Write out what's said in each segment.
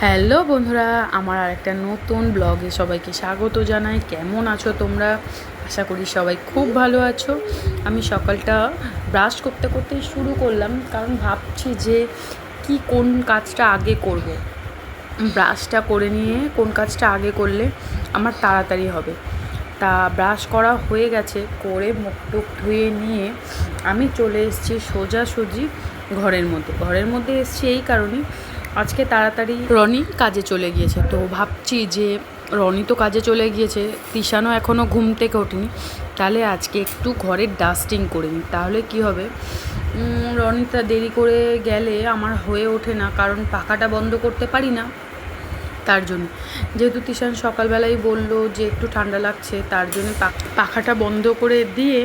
Hello বন্ধুরা, আমার আরেকটা নতুন ব্লগে সবাইকে স্বাগত জানাই। কেমন আছো তোমরা? আশা করি সবাই খুব ভালো আছো। আমি সকালটা ব্রাশ করতে করতেই শুরু করলাম, কারণ ভাবছি যে কোন কাজটা আগে করব। ব্রাশটা করে নিয়ে কোন কাজটা আগে করলে আমার তাড়াতাড়ি হবে। তা ব্রাশ করা হয়ে গেছে, করে মুখ টুক ধুয়ে নিয়ে আমি চলে এসেছি সোজাসুজি ঘরের মধ্যে এসেছি এই কারণেই, আজকে তাড়াতাড়ি রনি কাজে চলে গিয়েছে। তো ভাবছি যে রনি তো কাজে চলে গিয়েছে, তিশানও এখনও ঘুম থেকে ওঠেনি, তাহলে আজকে একটু ঘরের ডাস্টিং করে নিই। তাহলে কি হবে, রনিটা দেরি করে গেলে আমার হয়ে ওঠে না, কারণ পাখাটা বন্ধ করতে পারি না। তার জন্য, যেহেতু তিশান সকালবেলাই বললো যে একটু ঠান্ডা লাগছে, তার জন্য পাখাটা বন্ধ করে দিয়ে,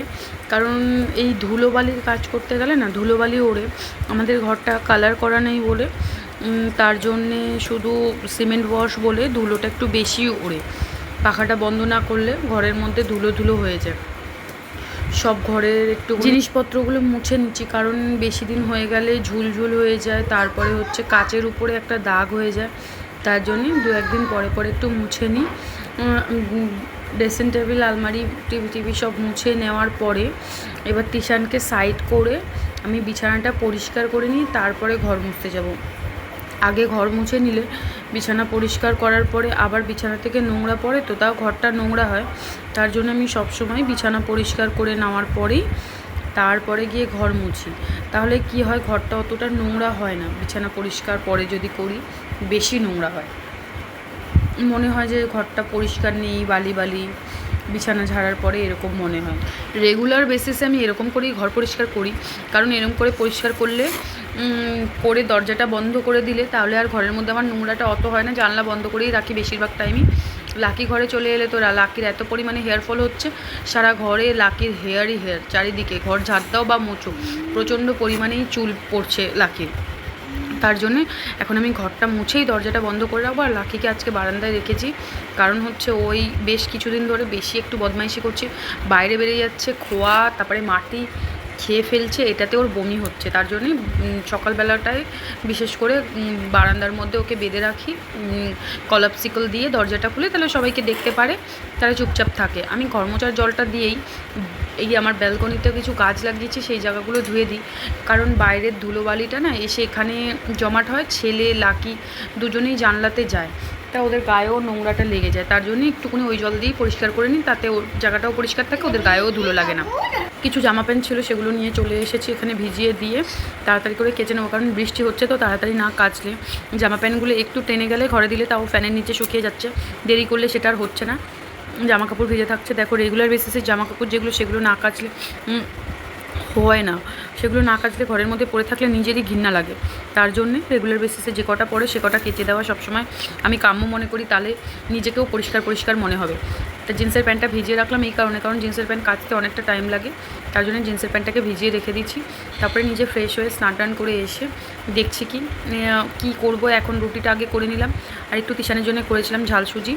কারণ এই ধুলোবালির কাজ করতে গেলে না ধুলোবালি ওড়ে, আমাদের ঘরটা কালার করা নেই বলে, তার জন্যে শুধু সিমেন্ট ওয়াশ বলে ধুলোটা একটু বেশি ওড়ে। পাখাটা বন্ধ না করলে ঘরের মধ্যে ধুলো ধুলো হয়ে যায়। সব ঘরের একটু জিনিসপত্রগুলো মুছে নিচ্ছি, কারণ বেশি দিন হয়ে গেলে ঝুলঝুল হয়ে যায়, তারপরে হচ্ছে কাচের উপরে একটা দাগ হয়ে যায়। তার জন্যে দু একদিন পরে পরে একটু মুছে নিই। ড্রেসিং টেবিল, আলমারি, টিভি সব মুছে নেওয়ার পরে এবার তিশানকে সাইড করে আমি বিছানাটা পরিষ্কার করে নিই, তারপরে ঘর মুছতে যাব। আগে ঘর মুছে নিলে বিছানা পরিষ্কার করার পরে আবার বিছানা থেকে নোংরা পড়ে, তো তাও ঘরটা নোংরা হয়। তার জন্য আমি সবসময় বিছানা পরিষ্কার করে নেওয়ার পরেই তারপরে গিয়ে ঘর মুছি। তাহলে কি হয়, ঘরটা অতটা নোংরা হয় না। বিছানা পরিষ্কার পরে যদি করি বেশি নোংরা হয়, মনে হয় যে ঘরটা পরিষ্কার নেই, বালি বালি, বিছানা ঝাড়ার পরে এরকম মনে হয়। রেগুলার বেসিসে আমি এরকম করেই ঘর পরিষ্কার করি, কারণ এরকম করে পরিষ্কার করলে করে দরজাটা বন্ধ করে দিলে তাহলে আর ঘরের মধ্যে আমার নোংরাটা অত হয় না। জানলা বন্ধ করেই রাখি বেশিরভাগ টাইমই। লাকি ঘরে চলে এলে তো লাকির এত পরিমাণে হেয়ার ফল হচ্ছে, সারা ঘরে লাকির হেয়ার, চারিদিকে ঘর ঝাড় দাও বা মোচো, প্রচণ্ড পরিমাণেই চুল পড়ছে লাকির। তার জন্যে এখন আমি ঘরটা মুছেই দরজাটা বন্ধ করে রাখবো। আর লাকিকে আজকে বারান্দায় রেখেছি, কারণ হচ্ছে ওই বেশ কিছুদিন ধরে বেশি একটু বদমাইশি করছে, বাইরে বেরিয়ে যাচ্ছে, খোয়া তারপরে মাটি খেয়ে ফেলছে, এটাতে ওর বমি হচ্ছে। তার জন্যই সকালবেলাটায় বিশেষ করে বারান্দার মধ্যে ওকে বেঁধে রাখি, কলাপসিকল দিয়ে দরজাটা খুলে, তাহলে সবাইকে দেখতে পারে, তারা চুপচাপ থাকে। আমি ঘর মোছার জলটা দিয়েই এই আমার ব্যালকনিতে কিছু গাছ লাগিয়েছি, সেই জায়গাগুলো ধুয়ে দিই, কারণ বাইরের ধুলোবালিটা না এসে এখানে জমাট হয়। ছেলে লাকি দুজনেই জানলাতে যায়, তা ওদের গায়েও নোংরাটা লেগে যায়। তার জন্যই একটুকুনি ওই জল দিয়েই পরিষ্কার করে নিই, তাতে ওর জায়গাটাও পরিষ্কার থাকে, ওদের গায়েও ধুলো লাগে না। কিছু জামা প্যান্ট ছিল সেগুলো নিয়ে চলে এসেছি এখানে, ভিজিয়ে দিয়ে তাড়াতাড়ি করে কেচে নেবো, কারণ বৃষ্টি হচ্ছে তো তাড়াতাড়ি না কাচলে জামা প্যান্টগুলো একটু টেনে গেলে ঘরে দিলে তাও ফ্যানের নিচে শুকিয়ে যাচ্ছে, দেরি করলে সেটা আর হচ্ছে না, জামা কাপড় ভিজে থাকছে। দেখো রেগুলার বেসিসে জামা কাপড় যেগুলো সেগুলো না কাচলে হয় না, সেগুলো না কাচলে ঘরের মধ্যে পড়ে থাকলে নিজেরই ঘৃণা লাগে। তার জন্যে রেগুলার বেসিসে যে কটা পড়ে সে কটা কেচে দেওয়া সবসময় আমি কাম্য মনে করি, তাহলে নিজেকেও পরিষ্কার মনে হবে। তা জিন্সের প্যান্টটা ভিজিয়ে রাখলাম এই কারণে, কারণ জিন্সের প্যান্ট কাচতে অনেকটা টাইম লাগে, তার জন্য জিন্সের প্যান্টটাকে ভিজিয়ে রেখে দিচ্ছি। তারপরে নিজে ফ্রেশ হয়ে স্নান টান করে এসে দেখছি কি করব। এখন রুটিটা আগে করে নিলাম, আর একটু তিশানের জন্য করেছিলাম ঝাল সুজি।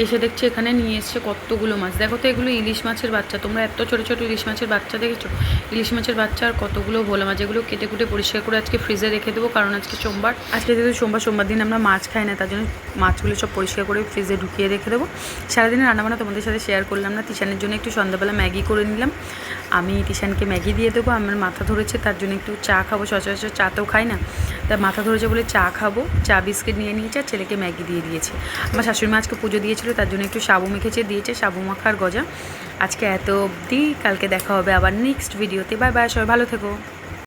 এসে দেখছি এখানে নিয়ে এসছে কতগুলো মাছ। দেখো তো এগুলো ইলিশ মাছের বাচ্চা, তোমরা এত ছোটো ছোটো ইলিশ মাছের বাচ্চা দেখেছো? ইলিশ মাছের বাচ্চা আর কতগুলো ভোলা মাছ, এগুলো কেটে কুটে পরিষ্কার করে আজকে ফ্রিজে রেখে দেবো, কারণ আজকে সোমবার। আজকে যেহেতু সোমবার দিন আমরা মাছ খাই না, তার জন্য মাছগুলো সব পরিষ্কার করে ফ্রিজে ঢুকিয়ে রেখে দেবো। সারাদিনের রান্নাবান্না তোমাদের সাথে শেয়ার করলাম না। তিশানের জন্য একটু সন্ধ্যাবেলা ম্যাগি করে নিলাম, আমি তিশানকে ম্যাগি দিয়ে দেবো। আমার মাথা ধরেছে, তার জন্য একটু চা খাবো, সচরাচর চা তো খাই না, তাই মাথা ধরেছে বলে চা খাবো। চা বিস্কিট নিয়ে নিয়েছে, আর ছেলেকে ম্যাগি দিয়ে দিয়েছে। আমার শাশুড়ি মা আজকে পুজো দিয়েছিল, তার জন্য একটু সাবু মেখেছে দিয়েছে, সাবু মাখার গজা। আজকে এত অবধি, কালকে দেখা হবে আবার নেক্সট ভিডিওতে। বাই বাই, সবাই ভালো থেকো।